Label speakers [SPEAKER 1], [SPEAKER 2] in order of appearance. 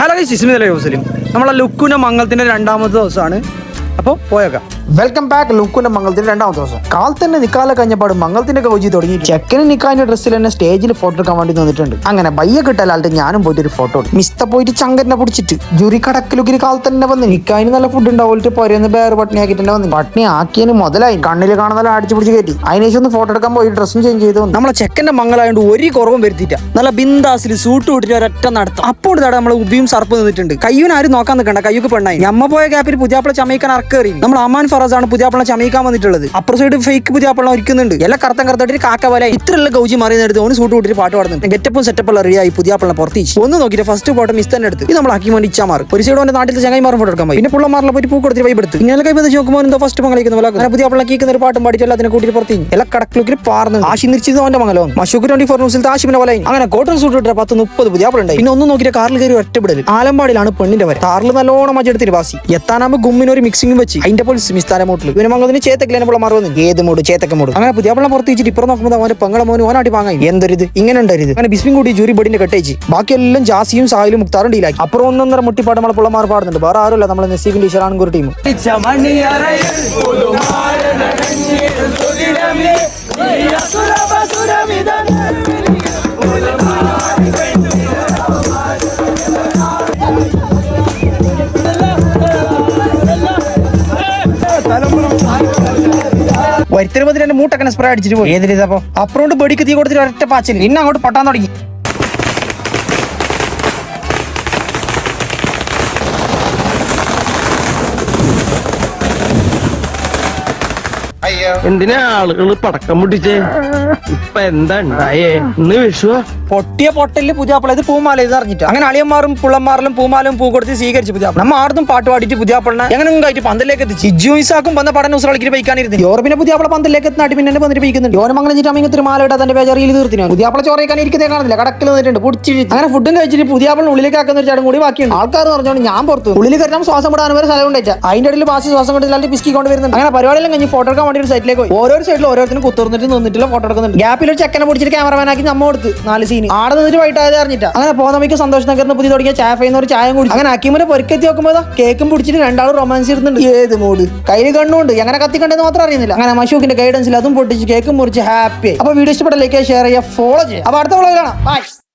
[SPEAKER 1] Hello guys, നമ്മളെ ലുക്കുന മംഗളത്തിന്റെ രണ്ടാമത്തെ ദിവസമാണ്. അപ്പോൾ പോയേക്കാം. Welcome back. ലുക്കുന്റെ മംഗളത്തിന്റെ രണ്ടാമത്തെ ദിവസം. കാൽ തന്നെ നിക്കാലെ കഴിഞ്ഞപ്പാട് മംഗളത്തിന്റെ കൗജി തുടങ്ങി. ചെക്കന് നിക്കാന്റെ ഡ്രസ്സിൽ തന്നെ സ്റ്റേജിൽ ഫോട്ടോ എടുക്കാൻ വേണ്ടി നിന്നിട്ടുണ്ട്. അങ്ങനെ ബയ്യ കിട്ടാലായിട്ട് ഞാനും പോയിട്ട് ഒരു ഫോട്ടോ എടുത്തു. മിസ്ത പോയിട്ട് ചങ്കരനെ പിടിച്ചിട്ട് ജുറി കടക്കിലുക്കിന് കാൽ തന്നെ വന്ന് നിക്കാന് നല്ല ഫുഡ് ഉണ്ടാവില്ല പോരെന്ന് വേറെ പട്ടിണി ആക്കിട്ട് തന്നെ വന്നു. പട്ടിണി ആക്കിയതിന് മുതലായി കണ്ണിൽ കാണുന്ന അടിച്ചു പിടിച്ച് കയറ്റി. അതിനുശേഷം ഒന്ന് ഫോട്ടോ എടുക്കാൻ പോയി ഡ്രസ്സും ചേഞ്ച് ചെയ്തു. നമ്മളെ ചെക്കന്റെ മംഗളായോണ്ട് ഒരു കുറവും വരുത്തിയിട്ട. നല്ല ബിന്ദാസിൽ സൂട്ട് വിട്ടിട്ട് ഒരൊറ്റ നടത്തും. അപ്പോൾ ഇതാടെ നമ്മളെ ഉബിയും സർപ്പ് നിന്നിട്ടുണ്ട്. കയ്യൂന് ആരും നോക്കാൻ നിൽക്കണ്ട, കയ്യൊക്കെ പെണ്ണായി. ഞമ്മ പോയ ഗ്യാപ്പിൽ പുതിയാപ്പിള ചമയിക്കാൻ അറക്കേറി. നമ്മൾ അമാൻ ഫറാസ് ആണ് പുതിയാപ്പിള ചമയിക്കാൻ വന്നിട്ടുള്ളത്. അപ്പുറ സൈഡ് ഫേക്ക് പുതിയാപ്പിള ഒരുക്കുന്നുണ്ട്. എല്ലാം കറുത്തം കറുത്തായിട്ട് കാക്ക പോലെ ഇത്രയുള്ള ഗൗജി മറിയുന്നെടുത്ത് ഓന് സൂട്ട് വിട്ടിട്ട് പാട്ട് പാടുന്നുണ്ട്. ഗെറ്റപ്പും സെറ്റപ്പുള്ള റെഡിയായി പുതിയാപ്പിള പുറത്തേക്ക് ഒന്ന് നോക്കിയിട്ട് ഫസ്റ്റ് ഫോട്ടോ മിസ് തന്നെ എടുത്ത്. ഇത് നമ്മൾ ആക്കി വേണ്ടി ഇച്ചാ മാറും. ഒരു സൈഡ് നാട്ടിൽ ചങ്ങായിമാറും ഫോട്ടോ എടുക്കാൻ പോയി. പിന്നെ പുള്ളമാറിലെ പോയി പൂ കൊടുത്തിട്ട് വൈബ് എടുത്ത് ഇങ്ങനെ കൈ ബന്ധിച്ച് നോക്കുമ്പോൾ എന്തോ ഫസ്റ്റ് മംഗളിക്കുന്ന പോലെ അങ്ങനെ പുതിയാപ്പിള കേൾക്കുന്ന ഒരു പാട്ടും പാടിയിട്ട് അതിനെ കൂട്ടി പുറത്തേക്ക് എല്ലാം കടക്കിലേക്ക് പാർന്ന് ആശി നിരിച്ചത് അവന്റെ മംഗലോ മഷൂക്ക് 24 ന്യൂസിൽ ആശിമിനെ പോലെ അങ്ങനെ കോട്ടൺ സൂട്ട് ഇട്ട 10-30 പുതിയാപ്പിള ഉണ്ടായി. പിന്നെ ഒന്നും നോക്കിയിട്ട് കാറിൽ കയറി ഒറ്റപ്പെടൽ. ആലമ്പാടിലാണ് പെണ്ണിന്റെ വരെ. കാറിൽ നല്ലോണം മജെടുത്തിട്ട് വാസി എത്താനാകുമ്പോൾ ഗുമ്മിന് ഒരു മിക്സിംഗ് വെച്ച് അതിന്റെ പോലെ മിസ്ഥാന മോട്ടിൽ പിന്നെ മംഗളത്തിന് ചേത്തക്കിലെ മറന്നു ഏത് മൂട് ചേത്തക്ക മൂട്. അങ്ങനെ പുതിയാപ്പിള പുറത്ത് വെച്ചിട്ട് ഇപ്പുറം നോക്കുമ്പോൾ അവന്റെ പെങ്ങളെ മോനും ഓനാട്ടി വാങ്ങാൻ എന്തൊരിത് ഇങ്ങനെ ഉണ്ടായിരുന്നു. അങ്ങനെ ബിസ്മിൻ കൂടി ജൂറി ബഡിന്റെ കെട്ടേച്ച് ബാക്കിയെല്ലാം ജാസിയും സാഹിലും മുക്താറും ഡീലാക്കി. അപ്പുറം ഒന്നൊന്നര മുട്ടിപ്പാട് നമ്മളെ പുള്ളമാർ പാടുന്നുണ്ട്. വേറെ ആരുമല്ല, നമ്മളെ നസീബിന്റെ ഇഷറാണ് ഒരു ടീം. വരുത്തരുമ്പോ രണ്ട് മൂട്ടക്കനെ സ്പ്രേ അടിച്ചിട്ട് പോയി. ഏതിലിതപ്പോ അപ്പുറോണ്ട് ബടിക്ക് തീ കൊടുത്തിട്ട് ഒരൊറ്റ പാച്ചിൽ ഇന്ന അങ്ങോട്ട് പൊട്ടാൻ തുടങ്ങി.
[SPEAKER 2] എന്തിനാ ആളുകൾ പടക്കം പൊട്ടിച്ചേ? ഇപ്പൊ എന്താ ഉണ്ടായേ? ഇന്ന് വിഷുവാ.
[SPEAKER 1] പൊട്ടിയ പൊട്ടലില് പുതിയാപ്പിള ഇത് പൂമാല ഇത് അറിഞ്ഞിട്ട് അങ്ങനെ അളിയന്മാരും പുള്ളന്മാരിലും പൂമാലും പൂ കൊടുത്ത് സ്വീകരിച്ച് പുതിയാപ്പിള നമ്മ ആർന്നും പാട്ട് പാടിയിട്ട് പുതിയാപ്പിളെ എങ്ങനെ കഴിച്ച് പന്തലേക്ക് എത്തിച്ച് ജിജുസാക്കും വന്ന പടം ഉസളിക്ക് പൈക്കാനിരുന്നു. യോർപ്പിനെ പുതിയാപ്പിള പന്തലേക്ക് എത്തി പിന്നെ വന്നിട്ട് പൈക്കുന്നുണ്ട്. യോനം അങ്ങനെ ചമയത്തിന് മാല ഇടാ തന്റെ ബേജറിയിൽ തീർത്തിനു. പുതിയാപ്പിള ചോറയ്ക്കാൻ ഇരിക്കുന്നേ കാണുന്നില്ല, കടക്കിൽ നിന്നിട്ടുണ്ട് പിടിച്ച്. അങ്ങനെ ഫുഡും കഴിച്ചിട്ട് പുതിയാപ്പിള ഉള്ളിലേക്ക് ആക്കുന്ന ഒരു ചടങ്ങ് കൂടി ബാക്കിയുണ്ട്. ആൾക്കാർ പറഞ്ഞോണ്ട് ഞാൻ പുറത്തു ഉള്ളിൽ കയറാൻ ശ്വാസം വിടാൻ വരെ സ്ഥലം ഉണ്ടായിട്ട് അതിന്റെ ഇടയിൽ ബാസി ശ്വാസം കൊണ്ട് പിസ്കി കൊണ്ട് വരുന്നുണ്ട്. അങ്ങനെ പരിപാടിയെല്ലാം കഴിഞ്ഞ് ഫോട്ടോ എടുക്കാൻ വേണ്ടി ഒരു സൈറ്റിലേക്ക് പോയി. ഓരോ സൈഡിൽ ഓരോരുത്തരും കുത്തുറന്നിട്ട് നിന്നിട്ടുള്ള ഫോട്ടോ എടുക്കുന്നുണ്ട്. ഗ്യാപ്പിൽ ഒരു ചെക്കനെ പിടിച്ചിട്ട് ക്യാമറമാനാക്കി നമ്മ കൊടുത്ത് 4 സീൻ ആടെ നിന്നിട്ട് വൈകിട്ട് അറിഞ്ഞിട്ട് അങ്ങനെ പോകുന്ന സന്തോഷ് നഗറിന് പുതിയ തുടങ്ങിയ ചായ ഒരു ചായ കുടിച്ചു. അങ്ങനെ അക്കീമിനെ പൊരുക്കെത്തി നോക്കുമ്പോൾ കേക്കും പിടിച്ചിട്ട് രണ്ടാളും റൊമാൻസ് ഇരുന്നുണ്ട്. ഏത് മൂഡ് കയ്യിൽ കണ്ണുണ്ട് എങ്ങനെ കത്തിക്കണ്ടെന്ന് മാത്രം അറിയുന്നില്ല. അങ്ങനെ മഷൂക്കിന്റെ ഗൈഡൻസിൽ അതും പൊട്ടിച്ച് കേക്കും മുറിച്ച് ഹാപ്പി. അപ്പൊ വീഡിയോ ഇഷ്ടപ്പെട്ട ലൈക്ക് ഷെയർ ചെയ്യുക, ഫോളോ ചെയ്യുക. അപ്പൊ അടുത്ത വ്ളോഗിൽ കാണാം. ബൈ.